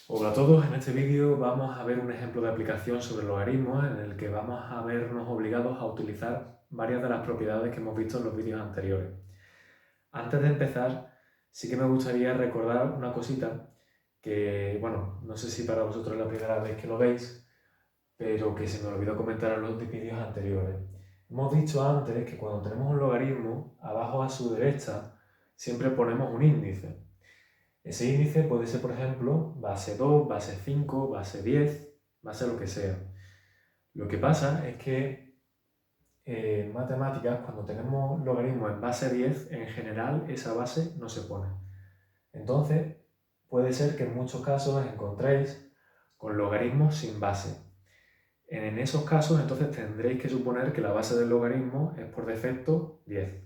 Hola a todos, en este vídeo vamos a ver un ejemplo de aplicación sobre logaritmos en el que vamos a vernos obligados a utilizar varias de las propiedades que hemos visto en los vídeos anteriores. Antes de empezar, sí que me gustaría recordar una cosita que, bueno, no sé si para vosotros es la primera vez que lo veis, pero que se me olvidó comentar en los vídeos anteriores. Hemos dicho antes que cuando tenemos un logaritmo, abajo a su derecha siempre ponemos un índice. Ese índice puede ser, por ejemplo, base 2, base 5, base 10, base lo que sea. Lo que pasa es que en matemáticas, cuando tenemos logaritmos en base 10, en general esa base no se pone. Entonces, puede ser que en muchos casos os encontréis con logaritmos sin base. En esos casos, entonces tendréis que suponer que la base del logaritmo es por defecto 10.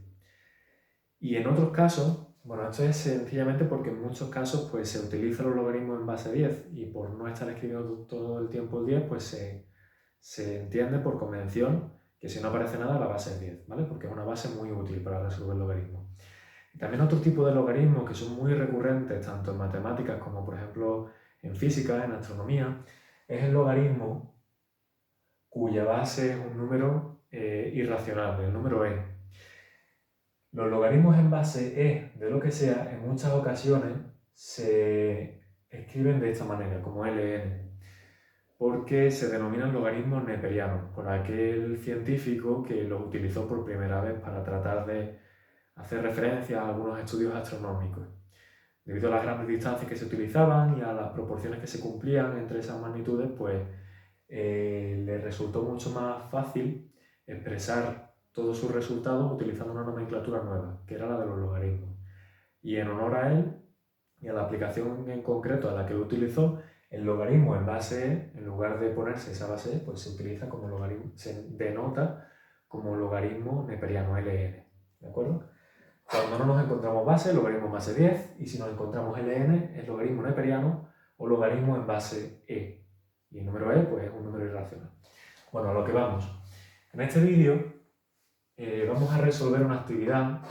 Y en otros casos, bueno, esto es sencillamente porque en muchos casos pues, se utilizan los logaritmos en base 10 y por no estar escribiendo todo el tiempo el 10, pues se entiende por convención que si no aparece nada la base es 10, ¿vale? Porque es una base muy útil para resolver logaritmos. Y también otro tipo de logaritmos que son muy recurrentes tanto en matemáticas como por ejemplo en física, en astronomía, es el logaritmo cuya base es un número irracional, el número e. Los logaritmos en base e de lo que sea, en muchas ocasiones se escriben de esta manera, como ln, porque se denominan logaritmos neperianos, por aquel científico que los utilizó por primera vez para tratar de hacer referencia a algunos estudios astronómicos. Debido a las grandes distancias que se utilizaban y a las proporciones que se cumplían entre esas magnitudes, pues le resultó mucho más fácil expresar todos sus resultados utilizando una nomenclatura nueva, que era la de los logaritmos. Y en honor a él y a la aplicación en concreto a la que lo utilizó, el logaritmo en base e, en lugar de ponerse esa base e, pues se utiliza como logaritmo, se denota como logaritmo neperiano, ln. ¿De acuerdo? Cuando no nos encontramos base, logaritmo en base 10, y si nos encontramos ln, es logaritmo neperiano o logaritmo en base e. Y el número e, pues es un número irracional. Bueno, a lo que vamos. En este vídeo vamos a resolver una actividad,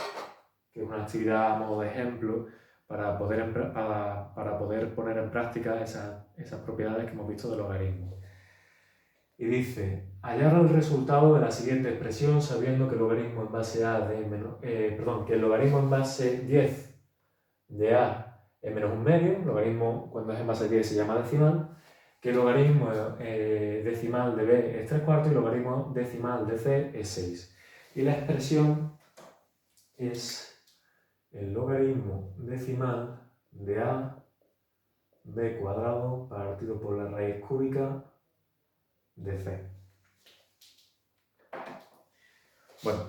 que es una actividad a modo de ejemplo, para poder poner en práctica esas propiedades que hemos visto del logaritmo. Y dice, hallar el resultado de la siguiente expresión sabiendo que el logaritmo en base a de que el logaritmo en base 10 de a es menos un medio, el logaritmo cuando es en base 10 se llama decimal, que el logaritmo decimal de b es 3 cuartos y el logaritmo decimal de c es 6. Y la expresión es el logaritmo decimal de a b cuadrado partido por la raíz cúbica de c. Bueno,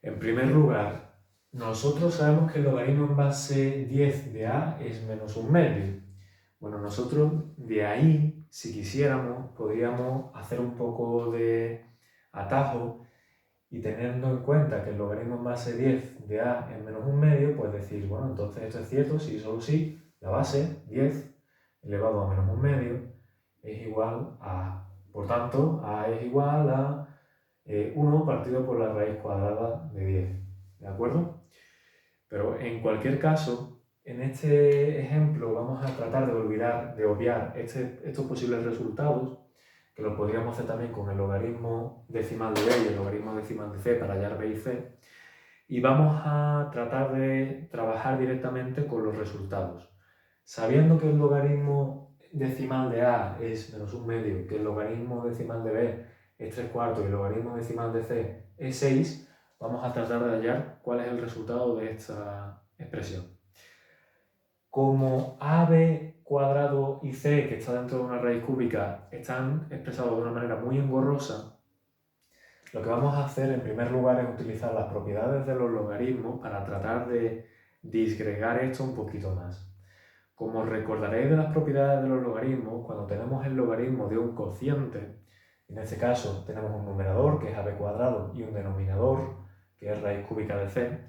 en primer lugar, nosotros sabemos que el logaritmo en base 10 de a es menos un medio. Bueno, nosotros de ahí, si quisiéramos, podríamos hacer un poco de atajo y teniendo en cuenta que el logaritmo en base 10 de a es menos un medio, pues decir, bueno, entonces esto es cierto si y solo si la base 10 elevado a menos un medio es igual a a. Por tanto, a es igual a 1 partido por la raíz cuadrada de 10, ¿de acuerdo? Pero en cualquier caso, en este ejemplo vamos a tratar de obviar estos posibles resultados, que lo podríamos hacer también con el logaritmo decimal de b y el logaritmo decimal de c para hallar b y c, y vamos a tratar de trabajar directamente con los resultados. Sabiendo que el logaritmo decimal de a es menos un medio, que el logaritmo decimal de b es 3 cuartos y el logaritmo decimal de c es 6, vamos a tratar de hallar cuál es el resultado de esta expresión. Como ab cuadrado y c, que está dentro de una raíz cúbica, están expresados de una manera muy engorrosa, lo que vamos a hacer en primer lugar es utilizar las propiedades de los logaritmos para tratar de disgregar esto un poquito más. Como recordaréis de las propiedades de los logaritmos, cuando tenemos el logaritmo de un cociente, en este caso tenemos un numerador que es ab cuadrado y un denominador que es raíz cúbica de c,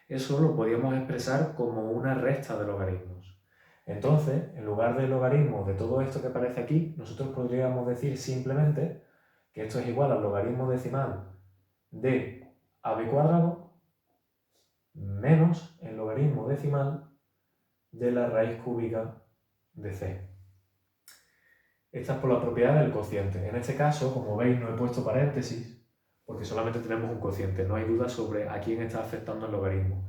eso lo podíamos expresar como una resta de logaritmos. Entonces, en lugar del logaritmo de todo esto que aparece aquí, nosotros podríamos decir simplemente que esto es igual al logaritmo decimal de ab cuadrado menos el logaritmo decimal de la raíz cúbica de c. Esta es por la propiedad del cociente. En este caso, como veis, no he puesto paréntesis, porque solamente tenemos un cociente. No hay duda sobre a quién está afectando el logaritmo.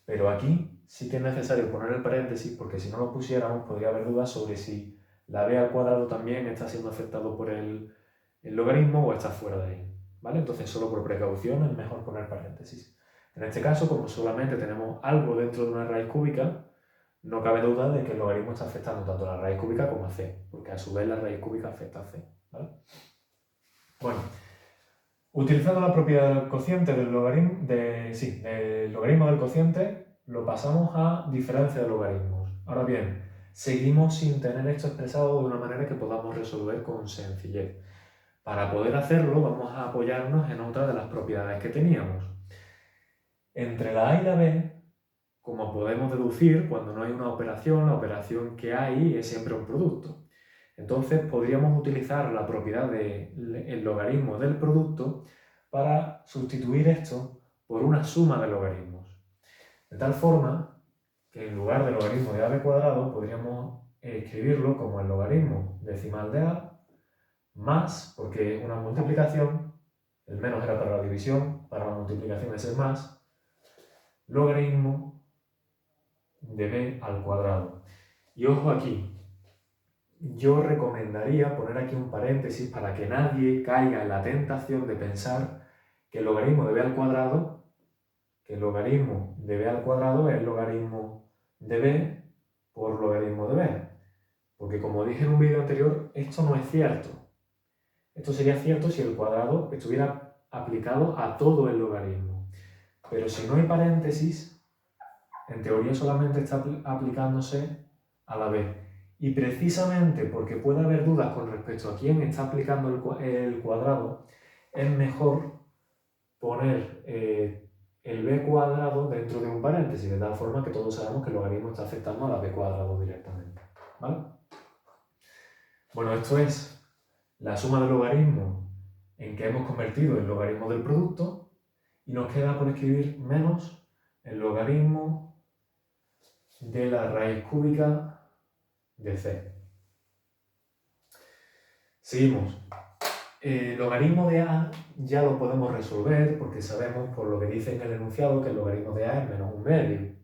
Pero aquí sí que es necesario poner el paréntesis, porque si no lo pusiéramos, podría haber dudas sobre si la b al cuadrado también está siendo afectado por el logaritmo o está fuera de ahí. ¿Vale? Entonces, solo por precaución es mejor poner paréntesis. En este caso, como solamente tenemos algo dentro de una raíz cúbica, no cabe duda de que el logaritmo está afectando tanto a la raíz cúbica como a c, porque a su vez la raíz cúbica afecta a c. ¿Vale? Bueno, utilizando la propiedad del cociente del logaritmo, del logaritmo del cociente, lo pasamos a diferencia de logaritmos. Ahora bien, seguimos sin tener esto expresado de una manera que podamos resolver con sencillez. Para poder hacerlo, vamos a apoyarnos en otra de las propiedades que teníamos. Entre la A y la B, como podemos deducir, cuando no hay una operación, la operación que hay es siempre un producto. Entonces podríamos utilizar la propiedad del logaritmo del producto para sustituir esto por una suma de logaritmos. De tal forma que en lugar del logaritmo de AB cuadrado podríamos escribirlo como el logaritmo decimal de A más, porque es una multiplicación, el menos era para la división, para la multiplicación es el más, logaritmo de b al cuadrado. Y ojo aquí, yo recomendaría poner aquí un paréntesis para que nadie caiga en la tentación de pensar que el logaritmo de b al cuadrado, que el logaritmo de b al cuadrado es el logaritmo de b por logaritmo de b. Porque como dije en un vídeo anterior, esto no es cierto. Esto sería cierto si el cuadrado estuviera aplicado a todo el logaritmo. Pero si no hay paréntesis, en teoría solamente está aplicándose a la b. Y precisamente porque puede haber dudas con respecto a quién está aplicando el cuadrado, es mejor poner el b cuadrado dentro de un paréntesis, de tal forma que todos sabemos que el logaritmo está afectando a la b cuadrado directamente. ¿Vale? Bueno, esto es la suma de logaritmos en que hemos convertido el logaritmo del producto y nos queda por escribir menos el logaritmo de la raíz cúbica de c. Seguimos. El logaritmo de a ya lo podemos resolver porque sabemos por lo que dice en el enunciado que el logaritmo de a es menos un medio.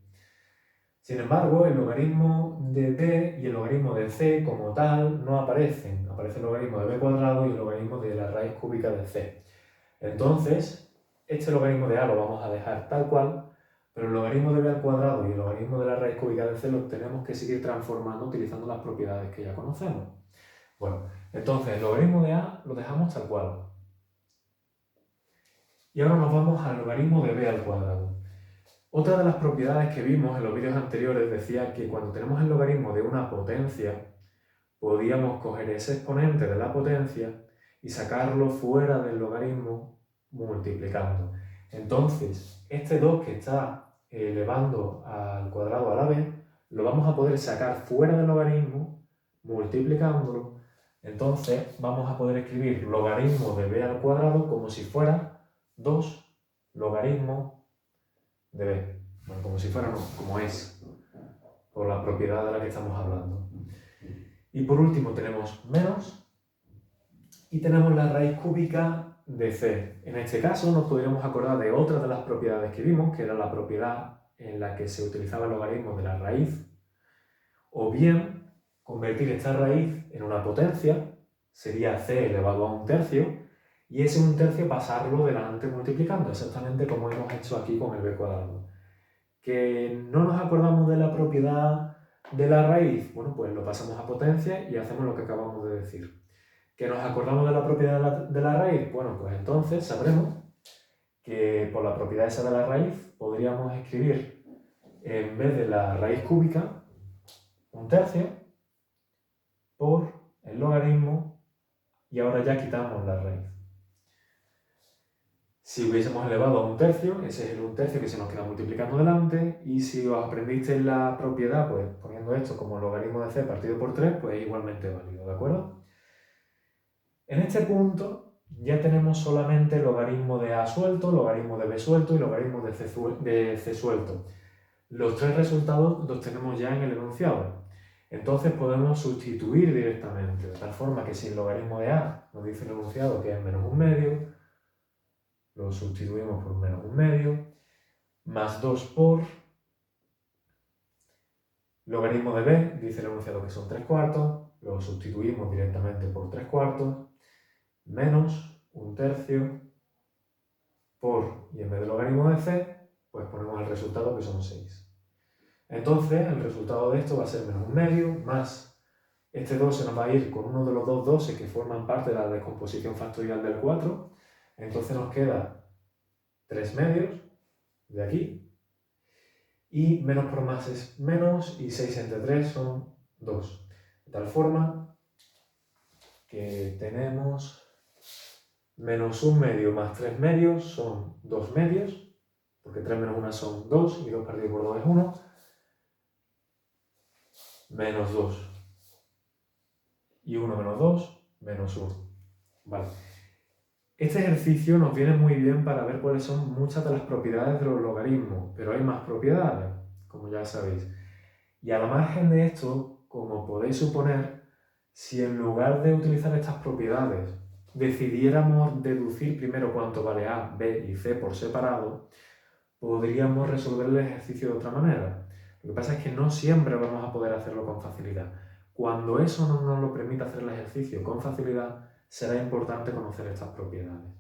Sin embargo, el logaritmo de b y el logaritmo de c como tal no aparecen. Aparece el logaritmo de b cuadrado y el logaritmo de la raíz cúbica de c. Entonces, este logaritmo de a lo vamos a dejar tal cual, pero el logaritmo de b al cuadrado y el logaritmo de la raíz cúbica de c lo tenemos que seguir transformando utilizando las propiedades que ya conocemos. Bueno, entonces el logaritmo de a lo dejamos tal cual. Y ahora nos vamos al logaritmo de b al cuadrado. Otra de las propiedades que vimos en los vídeos anteriores decía que cuando tenemos el logaritmo de una potencia, podíamos coger ese exponente de la potencia y sacarlo fuera del logaritmo multiplicando. Entonces, este 2 que está elevando al cuadrado a la b, lo vamos a poder sacar fuera del logaritmo multiplicándolo. Entonces, vamos a poder escribir logaritmo de b al cuadrado como si fuera 2 logaritmo de b. Bueno, como si fuera no, como es, por la propiedad de la que estamos hablando. Y por último tenemos menos y tenemos la raíz cúbica de c. En este caso nos podríamos acordar de otra de las propiedades que vimos, que era la propiedad en la que se utilizaba el logaritmo de la raíz, o bien convertir esta raíz en una potencia, sería c elevado a un tercio, y ese un tercio pasarlo delante multiplicando, exactamente como hemos hecho aquí con el b cuadrado. ¿Que no nos acordamos de la propiedad de la raíz? Bueno, pues lo pasamos a potencia y hacemos lo que acabamos de decir. ¿Que nos acordamos de la propiedad de la raíz? Bueno, pues entonces sabremos que por la propiedad esa de la raíz podríamos escribir, en vez de la raíz cúbica, un tercio por el logaritmo y ahora ya quitamos la raíz. Si hubiésemos elevado a un tercio, ese es el un tercio que se nos queda multiplicando delante, y si os aprendisteis la propiedad, pues poniendo esto como logaritmo de c partido por 3, pues es igualmente válido, ¿de acuerdo? En este punto ya tenemos solamente logaritmo de a suelto, logaritmo de b suelto y logaritmo de c suelto. Los tres resultados los tenemos ya en el enunciado. Entonces podemos sustituir directamente, de tal forma que si el logaritmo de a nos dice el enunciado que es menos un medio, lo sustituimos por menos un medio, más 2 por logaritmo de b, dice el enunciado que son 3 cuartos, lo sustituimos directamente por 3 cuartos, menos un tercio por, y en vez de logaritmo de c, pues ponemos el resultado que son 6. Entonces, el resultado de esto va a ser menos un medio, más este 2 se nos va a ir con uno de los dos 12 que forman parte de la descomposición factorial del 4. Entonces nos queda 3 medios de aquí. Y menos por más es menos y 6 entre 3 son 2. De tal forma que tenemos menos un medio más 3 medios son 2 medios, porque 3 menos 1 son 2 y 2 partido por 2 es 1, menos 2. Y 1 menos 2, menos 1. Vale. Este ejercicio nos viene muy bien para ver cuáles son muchas de las propiedades de los logaritmos, pero hay más propiedades, como ya sabéis. Y a la margen de esto, como podéis suponer, si en lugar de utilizar estas propiedades decidiéramos deducir primero cuánto vale a, b y c por separado, podríamos resolver el ejercicio de otra manera. Lo que pasa es que no siempre vamos a poder hacerlo con facilidad. Cuando eso no nos lo permita hacer el ejercicio con facilidad, será importante conocer estas propiedades.